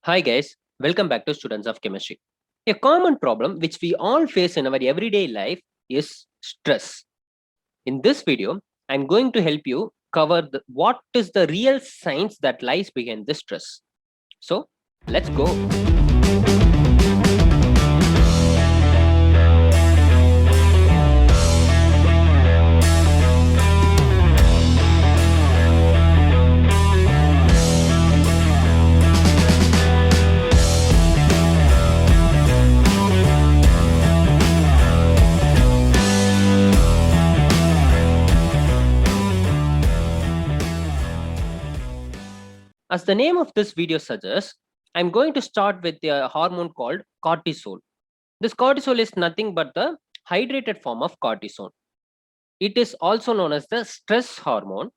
Hi guys, welcome back to Students of Chemistry. A common problem which we all face in our everyday life is stress. In this video, I'm going to help you cover what is the real science that lies behind this stress. So, let's go. As the name of this video suggests, I'm going to start with a hormone called cortisol. This cortisol is nothing but the hydrated form of cortisol. It is also known as the stress hormone.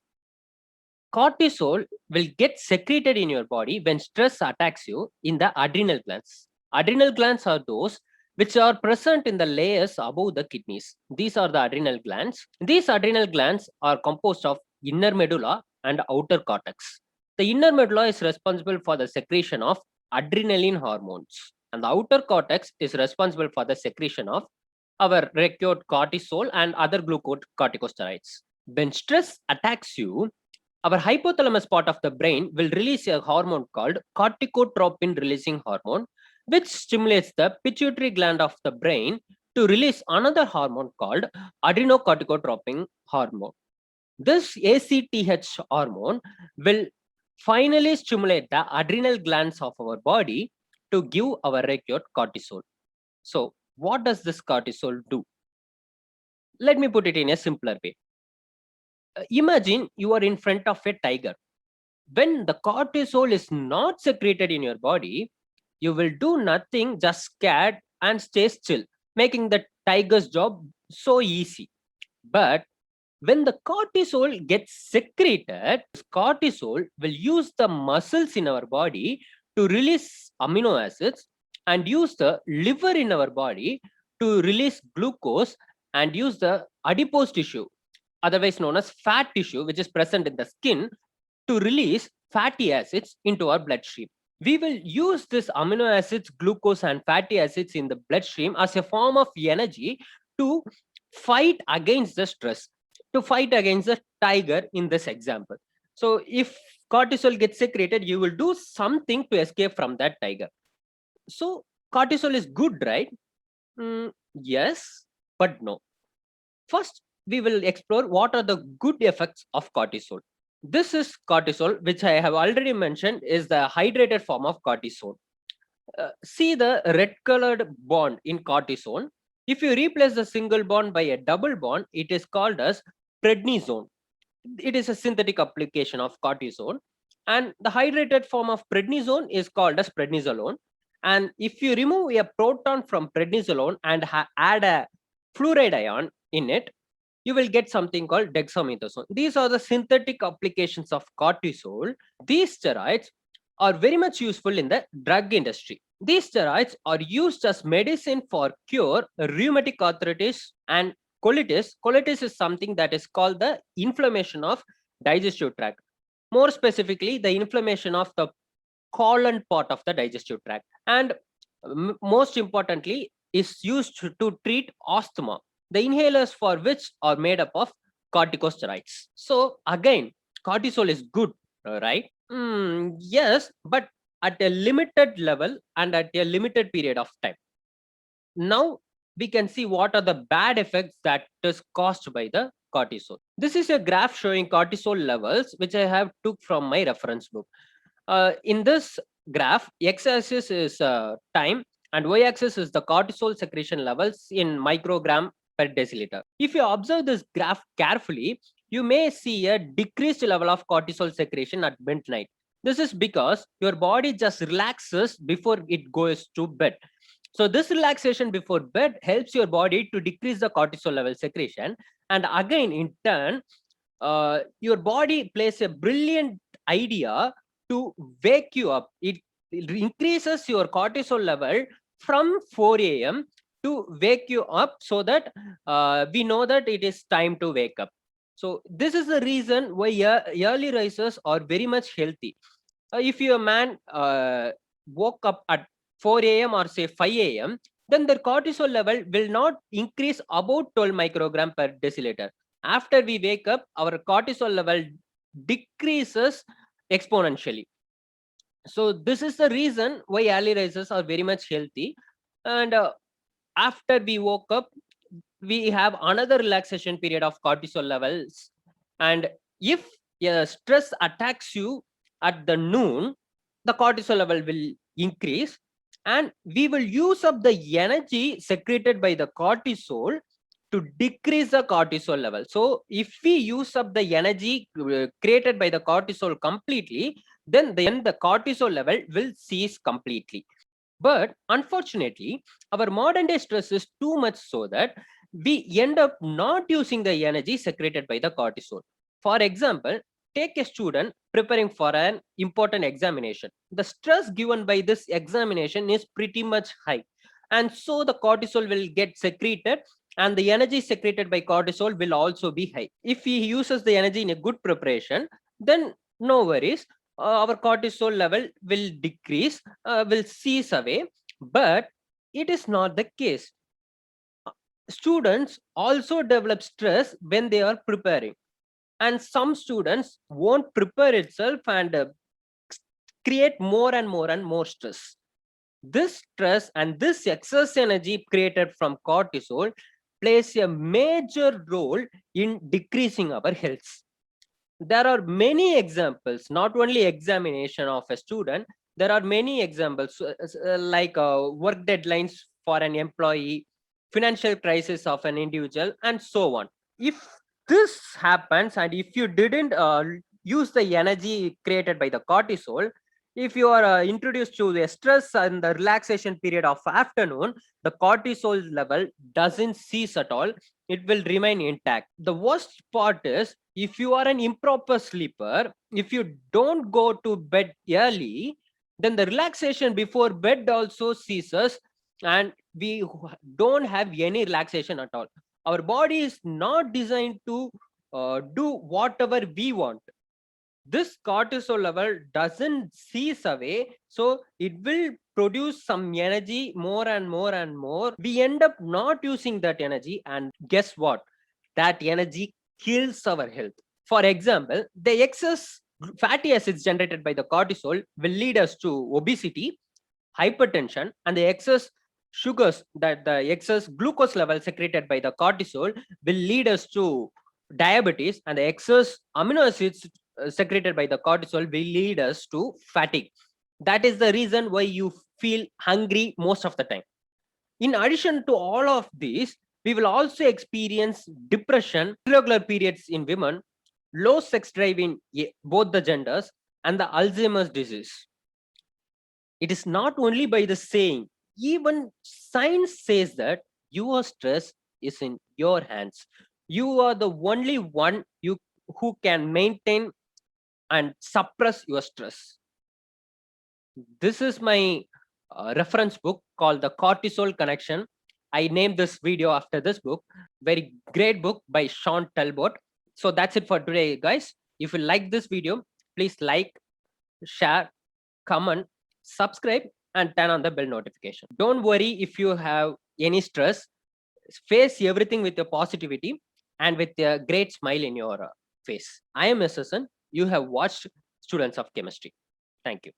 Cortisol will get secreted in your body when stress attacks you in the adrenal glands. Adrenal glands are those which are present in the layers above the kidneys. These are the adrenal glands. These adrenal glands are composed of inner medulla and outer cortex. The inner medulla is responsible for the secretion of adrenaline hormones, and the outer cortex is responsible for the secretion of our recurrent cortisol and other glucocorticosteroids. When stress attacks you, our hypothalamus part of the brain will release a hormone called corticotropin releasing hormone, which stimulates the pituitary gland of the brain to release another hormone called adrenocorticotropin hormone. This ACTH hormone will finally stimulate the adrenal glands of our body to give our required cortisol. So, what does this cortisol do? Let me put it in a simpler way. Imagine you are in front of a tiger. When the cortisol is not secreted in your body, you will do nothing, just scared and stay still, making the tiger's job so easy. But when the cortisol gets secreted, cortisol will use the muscles in our body to release amino acids and use the liver in our body to release glucose and use the adipose tissue, otherwise known as fat tissue, which is present in the skin, to release fatty acids into our bloodstream. We will use this amino acids, glucose, and fatty acids in the bloodstream as a form of energy to fight against the stress, to fight against the tiger in this example. So, if cortisol gets secreted, you will do something to escape from that tiger. So, cortisol is good, right? Yes, but no. First, we will explore what are the good effects of cortisol. This is cortisol, which I have already mentioned is the hydrated form of cortisol. See the red colored bond in cortisol. If you replace the single bond by a double bond, it is called as prednisone. It is a synthetic application of cortisol. And the hydrated form of prednisone is called as prednisolone. And if you remove a proton from prednisolone and add a fluoride ion in it, you will get something called dexamethasone. These are the synthetic applications of cortisol. These steroids are very much useful in the drug industry. These steroids are used as medicine for cure rheumatic arthritis and colitis. Colitis is something that is called the inflammation of digestive tract. More specifically, the inflammation of the colon part of the digestive tract. And most importantly, is used to treat asthma, the inhalers for which are made up of corticosteroids. So again, cortisol is good, right? Yes, but at a limited level and at a limited period of time. Now we can see what are the bad effects that is caused by the cortisol. This is a graph showing cortisol levels, which I have took from my reference book. In this graph, x-axis is time and y-axis is the cortisol secretion levels in microgram per deciliter. If you observe this graph carefully, you may see a decreased level of cortisol secretion at midnight. This is because your body just relaxes before it goes to bed. So this relaxation before bed helps your body to decrease the cortisol level secretion. And again, in turn, your body plays a brilliant idea to wake you up. It increases your cortisol level from 4 a.m. to wake you up so that we know that it is time to wake up. So this is the reason why early risers are very much healthy. If you're a man, woke up at 4 a.m. or say 5 a.m., then their cortisol level will not increase about 12 microgram per deciliter. After we wake up, our cortisol level decreases exponentially. So this is the reason why early risers are very much healthy. And after we woke up, we have another relaxation period of cortisol levels. And if stress attacks you at the noon, the cortisol level will increase, and we will use up the energy secreted by the cortisol to decrease the cortisol level. So if we use up the energy created by the cortisol completely, then the cortisol level will cease completely. But unfortunately, our modern day stress is too much so that we end up not using the energy secreted by the cortisol. For example, take a student preparing for an important examination. The stress given by this examination is pretty much high. And so the cortisol will get secreted, and the energy secreted by cortisol will also be high. If he uses the energy in a good preparation, then no worries. Our cortisol level will decrease, will cease away. But it is not the case. Students also develop stress when they are preparing, and some students won't prepare itself and create more and more and more stress. This stress and this excess energy created from cortisol plays a major role in decreasing our health. There are many examples, not only examination of a student, there are many examples like work deadlines for an employee, financial crisis of an individual, and so on. If this happens, and if you didn't use the energy created by the cortisol, if you are introduced to the stress and the relaxation period of afternoon, the cortisol level doesn't cease at all. It will remain intact. The worst part is, if you are an improper sleeper, if you don't go to bed early, then the relaxation before bed also ceases, and we don't have any relaxation at all. Our body is not designed to do whatever we want. This cortisol level doesn't cease away, so it will produce some energy more and more and more. We end up not using that energy, and guess what? That energy kills our health. For example, the excess fatty acids generated by the cortisol will lead us to obesity, hypertension, and the excess sugars, that the excess glucose level secreted by the cortisol will lead us to diabetes, and the excess amino acids secreted by the cortisol will lead us to fatigue. That is the reason why you feel hungry most of the time. In addition to all of these, we will also experience depression, irregular periods in women, low sex drive in both the genders, and the Alzheimer's disease. It is not only by the saying, even science says that your stress is in your hands. You are the only one who can maintain and suppress your stress. This is my reference book called The Cortisol Connection. I named this video after this book. Very great book by Sean Talbot. So that's it for today, guys. If you like this video, please like, share, comment, subscribe, and turn on the bell notification. Don't worry if you have any stress. Face everything with your positivity and with a great smile in your face. I am SSN. You have watched Students of Chemistry. Thank you.